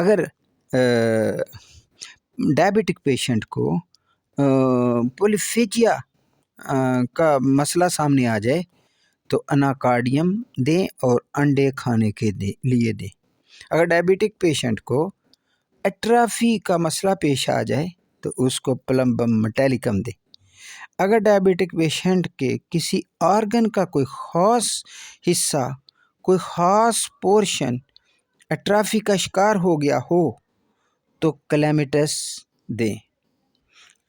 اگر diabetic patient کو پولیفیجیا کا مسئلہ سامنے آ جائے تو اناکارڈیم دیں اور انڈے کھانے کے لیے دیں۔ اگر ڈائبٹک پیشنٹ کو ایٹرافی کا مسئلہ پیش آ جائے تو اس کو پلمبم میٹیلکم دیں۔ اگر ڈائبٹک پیشنٹ کے کسی آرگن کا کوئی خاص حصہ، کوئی خاص پورشن ایٹرافی کا شکار ہو گیا ہو تو کلیمیٹس دیں۔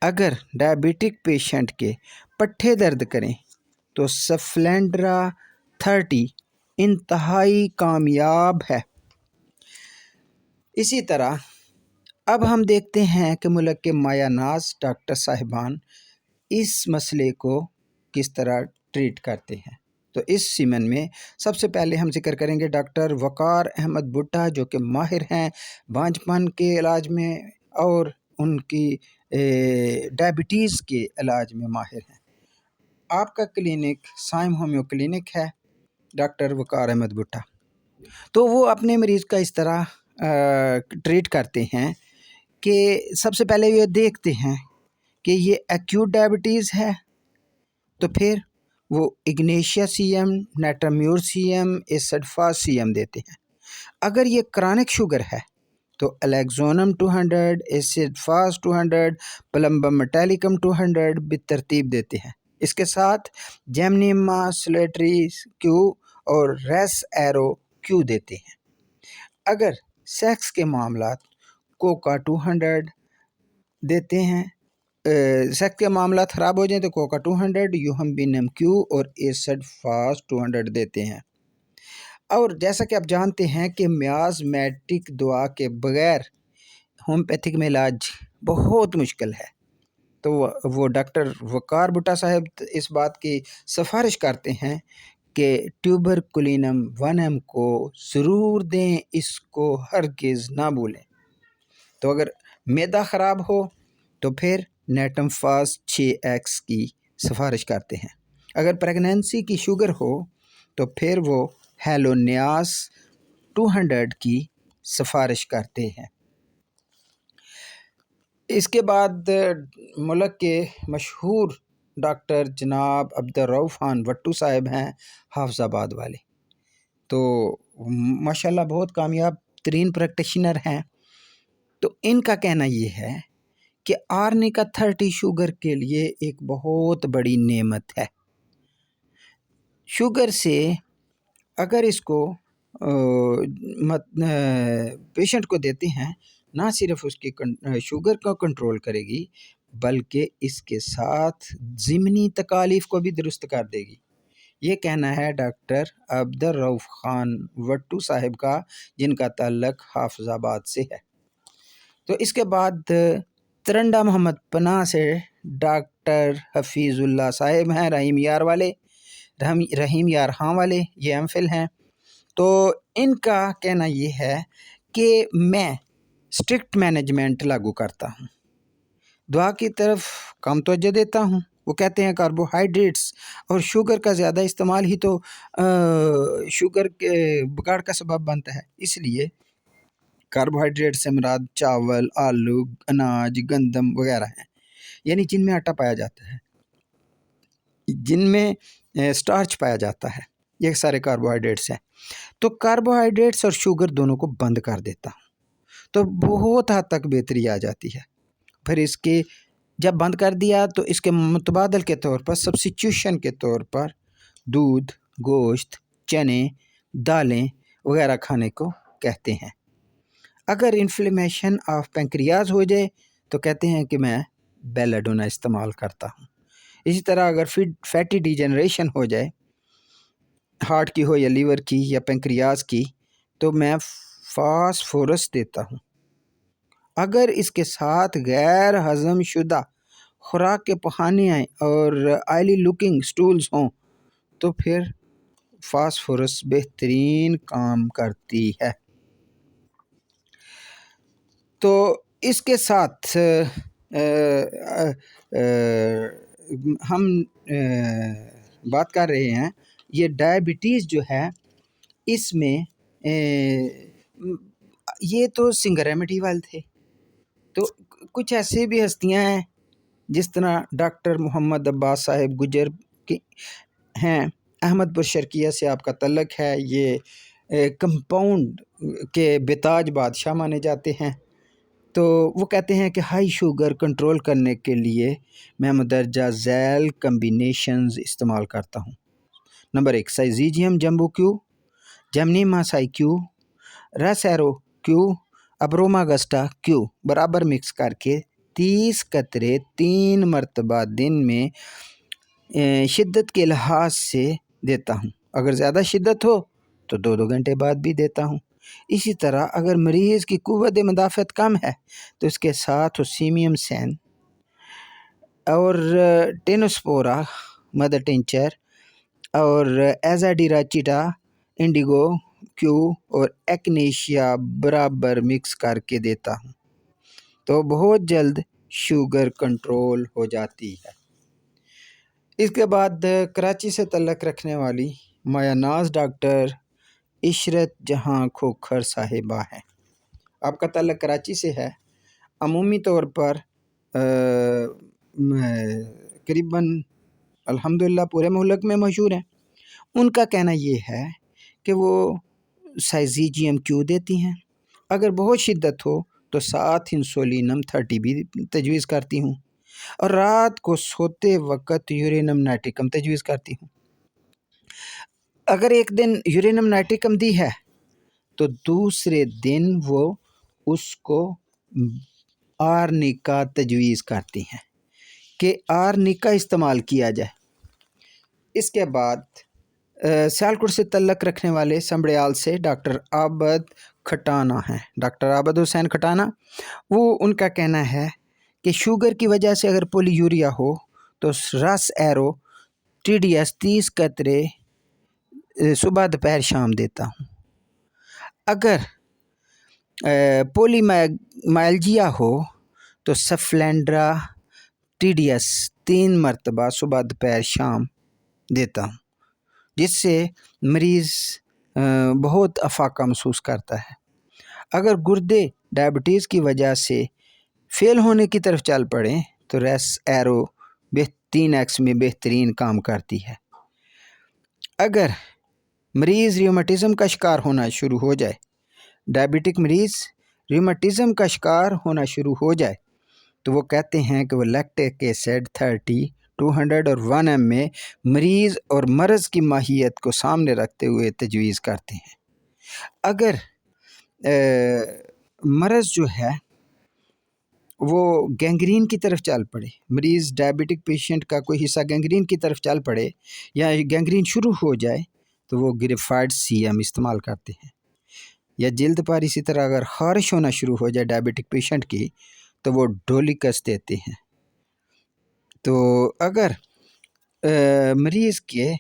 اگر ڈائبٹک پیشنٹ کے پٹھے درد کریں تو سفلینڈرا 30 انتہائی کامیاب ہے۔ اسی طرح اب ہم دیکھتے ہیں کہ ملک کے مایہ ناز ڈاکٹر صاحبان اس مسئلے کو کس طرح ٹریٹ کرتے ہیں۔ تو اس سیمن میں سب سے پہلے ہم ذکر کریں گے ڈاکٹر وقار احمد بھٹا، جو کہ ماہر ہیں بانجھ پن کے علاج میں اور ان کی ڈائبٹیز کے علاج میں ماہر ہیں۔ آپ کا کلینک سائم ہومیو کلینک ہے، ڈاکٹر وقار احمد بھٹا۔ تو وہ اپنے مریض کا اس طرح ٹریٹ کرتے ہیں کہ سب سے پہلے یہ دیکھتے ہیں کہ یہ ایکیوٹ ڈائبٹیز ہے تو پھر وہ Ignatia C M, natrum mur C M, acid phos C M دیتے ہیں۔ اگر یہ کرانک شوگر ہے تو الیگزونم 200، ایسڈفاس 200، پلمبم میٹیلکم 200 بالترتیب دیتے ہیں۔ اس کے ساتھ جیمنیما سلیٹری کیو اور ریس ایرو کیو دیتے ہیں۔ اگر سیکس کے معاملات کوکا 200 دیتے ہیں، سیکس کے معاملات خراب ہو جائیں تو کوکا 200، یوہمبینم کیو اور ایسڈ فاس 200 دیتے ہیں۔ اور جیسا کہ آپ جانتے ہیں کہ میازمیٹک دوا کے بغیر ہومیوپیتھک میں علاج بہت مشکل ہے، تو وہ ڈاکٹر وقار بھٹا صاحب اس بات کی سفارش کرتے ہیں کہ ٹیوبرکلینم 1M کو ضرور دیں، اس کو ہرگز نہ بھولیں۔ تو اگر معدہ خراب ہو تو پھر نیٹم فاس 6X کی سفارش کرتے ہیں۔ اگر پریگنینسی کی شوگر ہو تو پھر وہ ہیلونیاس 200 کی سفارش کرتے ہیں۔ اس کے بعد ملک کے مشہور ڈاکٹر جناب عبدالرؤف خان وٹو صاحب ہیں، حافظ آباد والے، تو ماشاءاللہ بہت کامیاب ترین پریکٹیشنر ہیں۔ تو ان کا کہنا یہ ہے کہ آرنیکا 30 شوگر کے لیے ایک بہت بڑی نعمت ہے۔ شوگر سے اگر اس کو پیشنٹ کو دیتے ہیں، نہ صرف اس کی شوگر کو کنٹرول کرے گی بلکہ اس کے ساتھ ضمنی تکالیف کو بھی درست کر دے گی۔ یہ کہنا ہے ڈاکٹر عبدالرؤف خان وٹو صاحب کا، جن کا تعلق حافظ آباد سے ہے۔ تو اس کے بعد ترنڈا محمد پناہ سے ڈاکٹر حفیظ اللہ صاحب ہیں، رحیم یار والے، رحیم یار ہاں والے، یہ ایم فل ہیں۔ تو ان کا کہنا یہ ہے کہ میں اسٹرکٹ مینجمنٹ لاگو کرتا ہوں، دعا کی طرف کم توجہ دیتا ہوں۔ وہ کہتے ہیں کاربوہائیڈریٹس اور شوگر کا زیادہ استعمال ہی تو شوگر کے بگاڑ کا سبب بنتا ہے۔ اس لیے کاربوہائیڈریٹ سے مراد چاول، آلو، اناج، گندم وغیرہ ہیں، یعنی جن میں آٹا پایا جاتا ہے، جن میں سٹارچ پایا جاتا ہے، یہ سارے کاربوہائیڈریٹس ہیں۔ تو کاربوہائیڈریٹس اور شوگر دونوں کو بند کر دیتا ہوں تو بہت حد تک بہتری آ جاتی ہے۔ پھر اس کے جب بند کر دیا تو اس کے متبادل کے طور پر، سبسٹیٹیوشن کے طور پر دودھ، گوشت، چنے، دالیں وغیرہ کھانے کو کہتے ہیں۔ اگر انفلیمیشن آف پینکریاز ہو جائے تو کہتے ہیں کہ میں بیلاڈونا استعمال کرتا ہوں۔ اسی طرح اگر فیٹی ڈیجنریشن ہو جائے، ہارٹ کی ہو یا لیور کی یا پینکریاز کی، تو میں فاسفورس دیتا ہوں۔ اگر اس کے ساتھ غیر ہضم شدہ خوراک کے پخانے آئیں اور آئلی لکنگ سٹولز ہوں تو پھر فاسفورس بہترین کام کرتی ہے۔ تو اس کے ساتھ ہم بات کر رہے ہیں، یہ ڈائبٹیز جو ہے اس میں یہ تو سنگر ریمیڈی والے تھے. تو کچھ ایسے بھی ہستیاں ہیں جس طرح ڈاکٹر محمد عباس صاحب گجر کی ہیں. احمد پور شرقیہ سے آپ کا تعلق ہے. یہ کمپاؤنڈ کے بتاج بادشاہ مانے جاتے ہیں. تو وہ کہتے ہیں کہ ہائی شوگر کنٹرول کرنے کے لیے میں مندرجہ ذیل کمبینیشنز استعمال کرتا ہوں. نمبر 1 سائزیجیم جمبو کیو، جمنیما سائی کیو، ریسیرو کیو، ابروماگسٹا کیو برابر مکس کر کے 30 قطرے 3 مرتبہ دن میں شدت کے لحاظ سے دیتا ہوں. اگر زیادہ شدت ہو تو 2 گھنٹے بعد بھی دیتا ہوں. اسی طرح اگر مریض کی قوت مدافعت کم ہے تو اس کے ساتھ اوسیمیم سین اور ٹینوسپورا مدر ٹنچر اور ایزاڈیراچیٹا انڈیگو کیو اور ایکنیشیا برابر مکس کر کے دیتا ہوں. تو بہت جلد شوگر کنٹرول ہو جاتی ہے. اس کے بعد کراچی سے تعلق رکھنے والی مایا ناز ڈاکٹر عشرت جہاں کھوکھر صاحبہ ہیں. آپ کا تعلق کراچی سے ہے. عمومی طور پر قریباً الحمدللہ پورے ملک میں مشہور ہیں. ان کا کہنا یہ ہے کہ وہ سائزیجیم کیو دیتی ہیں. اگر بہت شدت ہو تو ساتھ انسولینم 30 بھی تجویز کرتی ہوں، اور رات کو سوتے وقت یورینم نائٹریکم تجویز کرتی ہوں. اگر ایک دن یورینم نائٹریکم دی ہے تو دوسرے دن وہ اس کو آرنیکا تجویز کرتی ہیں کہ آرنیکا استعمال کیا جائے. اس کے بعد سیالکوٹ سے تعلق رکھنے والے سمبڑیال سے ڈاکٹر عابد کھٹانہ ہیں. ڈاکٹر عابد حسین کھٹانہ، وہ ان کا کہنا ہے کہ شوگر کی وجہ سے اگر پولی یوریا ہو تو رس ایرو ٹی ڈی ایس 30 قطرے صبح دوپہر شام دیتا ہوں. اگر پولی مائلجیا ہو تو سفلینڈرا ٹی ڈی ایس 3 مرتبہ صبح دوپہر شام دیتا ہوں، جس سے مریض بہت افاقہ محسوس کرتا ہے. اگر گردے ڈائبٹیز کی وجہ سے فیل ہونے کی طرف چل پڑیں تو ریس ایرو 3x میں بہترین کام کرتی ہے. اگر مریض ریومیٹزم کا شکار ہونا شروع ہو جائے، ڈائبٹک مریض ریومیٹزم کا شکار ہونا شروع ہو جائے تو وہ کہتے ہیں کہ وہ لیکٹک ایسڈ 30 200 اور 1 میں مریض اور مرض کی ماہیت کو سامنے رکھتے ہوئے تجویز کرتے ہیں. اگر مرض جو ہے وہ گینگرین کی طرف چل پڑے، مریض ڈائبٹک پیشنٹ کا کوئی حصہ گینگرین کی طرف چل پڑے یا گینگرین شروع ہو جائے تو وہ گریفائڈ سی ایم استعمال کرتے ہیں. یا جلد پر اسی طرح اگر خارش ہونا شروع ہو جائے ڈائبٹک پیشنٹ کی تو وہ ڈولیکس دیتے ہیں. تو اگر مریض کے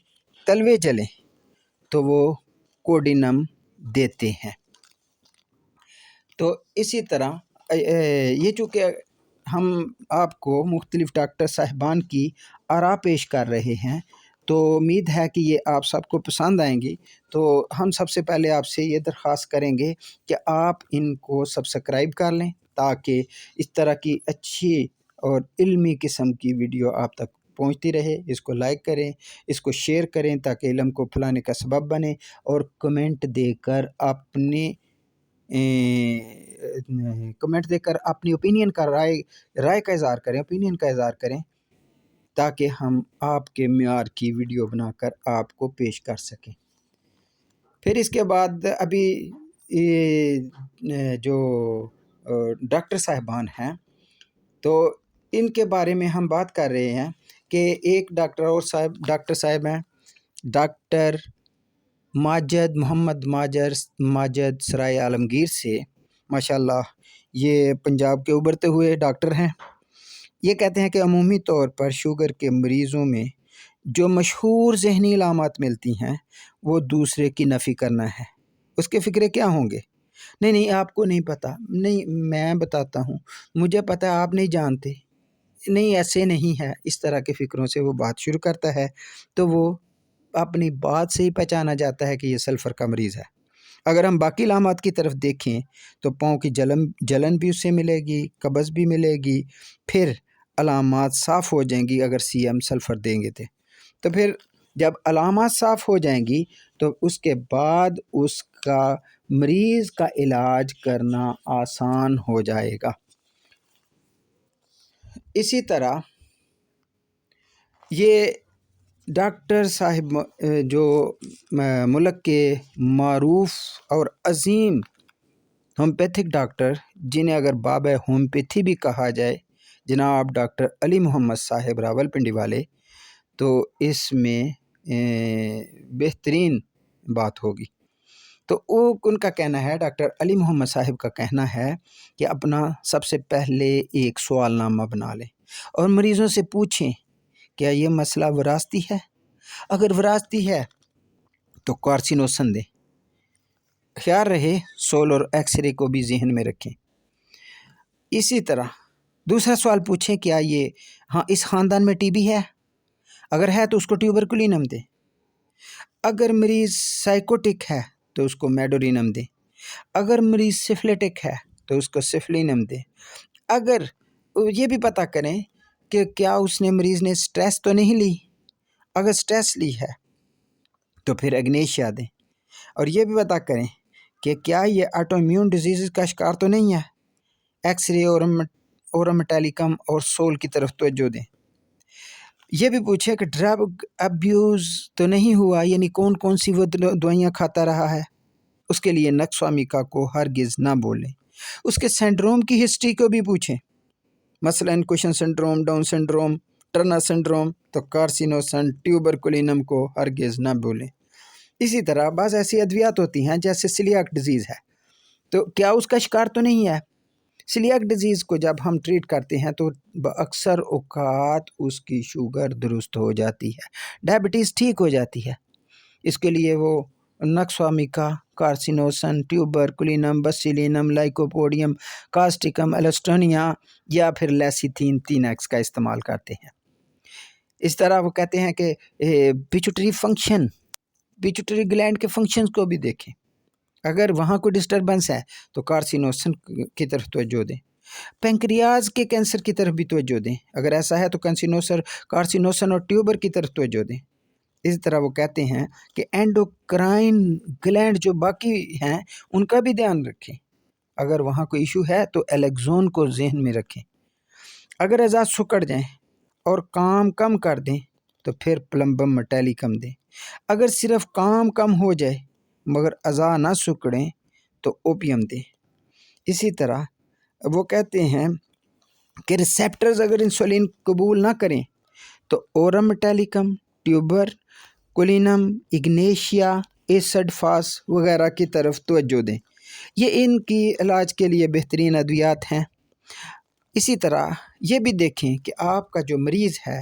تلوے جلیں تو وہ کوڈینم دیتے ہیں. تو اسی طرح یہ چونکہ ہم آپ کو مختلف ڈاکٹر صاحبان کی آراء پیش کر رہے ہیں تو امید ہے کہ یہ آپ سب کو پسند آئیں گی. تو ہم سب سے پہلے آپ سے یہ درخواست کریں گے کہ آپ ان کو سبسکرائب کر لیں تاکہ اس طرح کی اچھی اور علمی قسم کی ویڈیو آپ تک پہنچتی رہے. اس کو لائک کریں، اس کو شیئر کریں تاکہ علم کو پھیلانے کا سبب بنے، اور کمنٹ دے کر اپنی اوپینین کا رائے کا اظہار کریں، اوپینین کا اظہار کریں تاکہ ہم آپ کے معیار کی ویڈیو بنا کر آپ کو پیش کر سکیں. پھر اس کے بعد ابھی جو ڈاکٹر صاحبان ہیں تو ان کے بارے میں ہم بات کر رہے ہیں کہ ایک ڈاکٹر صاحب ہیں، ڈاکٹر ماجد محمد ماجد سرائے عالمگیر سے. ماشاءاللہ یہ پنجاب کے ابھرتے ہوئے ڈاکٹر ہیں. یہ کہتے ہیں کہ عمومی طور پر شوگر کے مریضوں میں جو مشہور ذہنی علامات ملتی ہیں وہ دوسرے کی نفی کرنا ہے. اس کے فکرے کیا ہوں گے؟ نہیں آپ کو نہیں پتہ. نہیں میں بتاتا ہوں، مجھے پتہ ہے آپ نہیں جانتے. نہیں ایسے نہیں ہے. اس طرح کے فکروں سے وہ بات شروع کرتا ہے تو وہ اپنی بات سے ہی پہچانا جاتا ہے کہ یہ سلفر کا مریض ہے. اگر ہم باقی علامات کی طرف دیکھیں تو پاؤں کی جلن بھی اس سے ملے گی، قبض بھی ملے گی، پھر علامات صاف ہو جائیں گی اگر سی ایم سلفر دیں گے تو پھر جب علامات صاف ہو جائیں گی تو اس کے بعد اس کا مریض کا علاج کرنا آسان ہو جائے گا۔ اسی طرح یہ ڈاکٹر صاحب جو ملک کے معروف اور عظیم ہومیوپیتھک ڈاکٹر، جنہیں اگر بابا ہومیوپیتھی بھی کہا جائے، جناب ڈاکٹر علی محمد صاحب راولپنڈی والے، تو اس میں بہترین بات ہوگی۔ تو ان کا کہنا ہے، ڈاکٹر علی محمد صاحب کا کہنا ہے کہ اپنا سب سے پہلے ایک سوال نامہ بنا لیں اور مریضوں سے پوچھیں کیا یہ مسئلہ وراثتی ہے؟ اگر وراثتی ہے تو کارسینوسن دیں۔ خیال رہے سول اور ایکس رے کو بھی ذہن میں رکھیں۔ اسی طرح دوسرا سوال پوچھیں کیا یہ اس خاندان میں ٹی بی ہے؟ اگر ہے تو اس کو ٹیوبرکلینم دیں۔ اگر مریض سائیکوٹک ہے تو اس کو میڈورینم دیں۔ اگر مریض سفلیٹک ہے تو اس کو سفلینم دیں۔ اگر یہ بھی پتہ کریں کہ کیا اس نے مریض نے سٹریس تو نہیں لی، اگر سٹریس لی ہے تو پھر اگنیشیا دیں۔ اور یہ بھی پتہ کریں کہ کیا یہ آٹو امیون ڈیزیز کا شکار تو نہیں ہے، ایکس رے اور میٹیلیکم اور سول کی طرف توجہ دیں۔ یہ بھی پوچھیں کہ ڈرگ ابیوز تو نہیں ہوا، یعنی کون کون سی وہ دوائیاں کھاتا رہا ہے۔ اس کے لیے نکسوامیکا کو ہرگز نہ بولیں۔ اس کے سنڈروم کی ہسٹری کو بھی پوچھیں، مثلا Cushing syndrome, Down syndrome, Turner syndrome, تو کارسینوسن ٹیوبرکلینم کو ہرگز نہ بولیں۔ اسی طرح بعض ایسی ادویات ہوتی ہیں جیسے سیلیاک ڈیزیز ہے، تو کیا اس کا شکار تو نہیں ہے۔ سیلیاک ڈیزیز کو جب ہم ٹریٹ کرتے ہیں تو اکثر اوقات اس کی شوگر درست ہو جاتی ہے، ڈائبٹیز ٹھیک ہو جاتی ہے۔ اس کے لیے وہ نکسوامیکا، کارسینوسن، ٹیوبرکلینم، بسیلینم، لائکوپوڈیم، کاسٹیکم، ایلسٹونیا یا پھر لیسیتھین 3X کا استعمال کرتے ہیں۔ اس طرح وہ کہتے ہیں کہ پیچوٹری گلینڈ کے فنکشنز کو بھی دیکھیں، اگر وہاں کوئی ڈسٹربنس ہے تو کارسینوسن کی طرف توجہ دیں۔ پینکریاز کے کینسر کی طرف بھی توجہ دیں، اگر ایسا ہے تو کارسینوسن اور ٹیوبر کی طرف توجہ دیں۔ اسی طرح وہ کہتے ہیں کہ اینڈوکرائن گلینڈ جو باقی ہیں ان کا بھی دھیان رکھیں، اگر وہاں کوئی ایشو ہے تو ایلیکزون کو ذہن میں رکھیں۔ اگر اعضاء سکڑ جائیں اور کام کم کر دیں تو پھر پلمبم میٹیلیکم دیں۔ اگر صرف کام کم ہو جائے مگر اعضاء نہ سکڑیں تو اوپیم دیں۔ اسی طرح وہ کہتے ہیں کہ ریسیپٹرز اگر انسولین قبول نہ کریں تو اورم میٹیلیکم، ٹیوبر کولینم، اگنیشیا، ایسڈ فاس وغیرہ کی طرف توجہ دیں۔ یہ ان کی علاج کے لیے بہترین ادویات ہیں۔ اسی طرح یہ بھی دیکھیں کہ آپ کا جو مریض ہے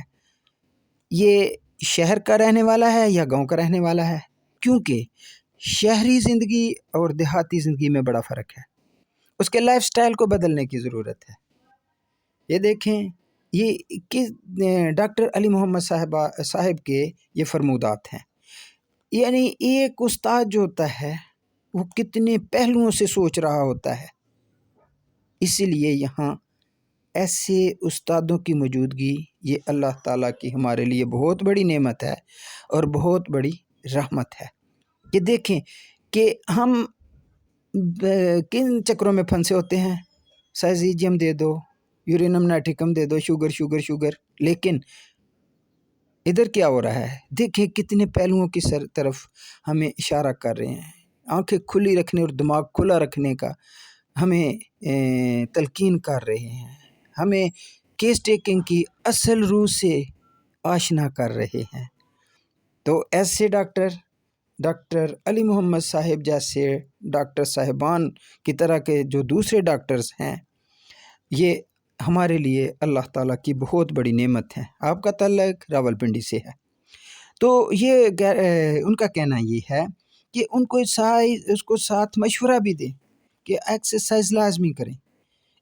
یہ شہر کا رہنے والا ہے یا گاؤں کا رہنے والا ہے، کیونکہ شہری زندگی اور دیہاتی زندگی میں بڑا فرق ہے، اس کے لائف سٹائل کو بدلنے کی ضرورت ہے۔ یہ دیکھیں یہ ڈاکٹر علی محمد صاحب کے یہ فرمودات ہیں، یعنی ایک استاد جو ہوتا ہے وہ کتنے پہلوؤں سے سوچ رہا ہوتا ہے، اسی لیے یہاں ایسے استادوں کی موجودگی یہ اللہ تعالیٰ کی ہمارے لیے بہت بڑی نعمت ہے اور بہت بڑی رحمت ہے۔ کہ دیکھیں کہ ہم کن چکروں میں پھنسے ہوتے ہیں، سائزیجیم دے دو، یورینم نائٹریکم دے دو، شوگر، لیکن ادھر کیا ہو رہا ہے؟ دیکھیں کتنے پہلوؤں کی طرف ہمیں اشارہ کر رہے ہیں، آنکھیں کھلی رکھنے اور دماغ کھلا رکھنے کا ہمیں تلقین کر رہے ہیں، ہمیں کیس ٹیکنگ کی اصل روح سے آشنا کر رہے ہیں۔ تو ایسے ڈاکٹر علی محمد صاحب جیسے ڈاکٹر صاحبان کی طرح کے جو دوسرے ڈاکٹرز ہیں، یہ ہمارے لیے اللہ تعالیٰ کی بہت بڑی نعمت ہے۔ آپ کا تعلق راولپنڈی سے ہے، تو یہ ان کا کہنا یہ ہے کہ ان کو اس کو ساتھ مشورہ بھی دیں کہ ایکسرسائز لازمی کریں،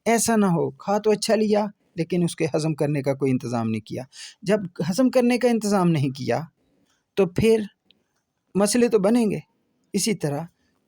ایسا نہ ہو کھا تو اچھا لیا لیکن اس کے ہضم کرنے کا کوئی انتظام نہیں کیا۔ جب ہضم کرنے کا انتظام نہیں کیا تو پھر مسئلے تو بنیں گے۔ اسی طرح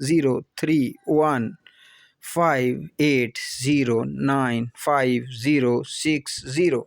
0315809560।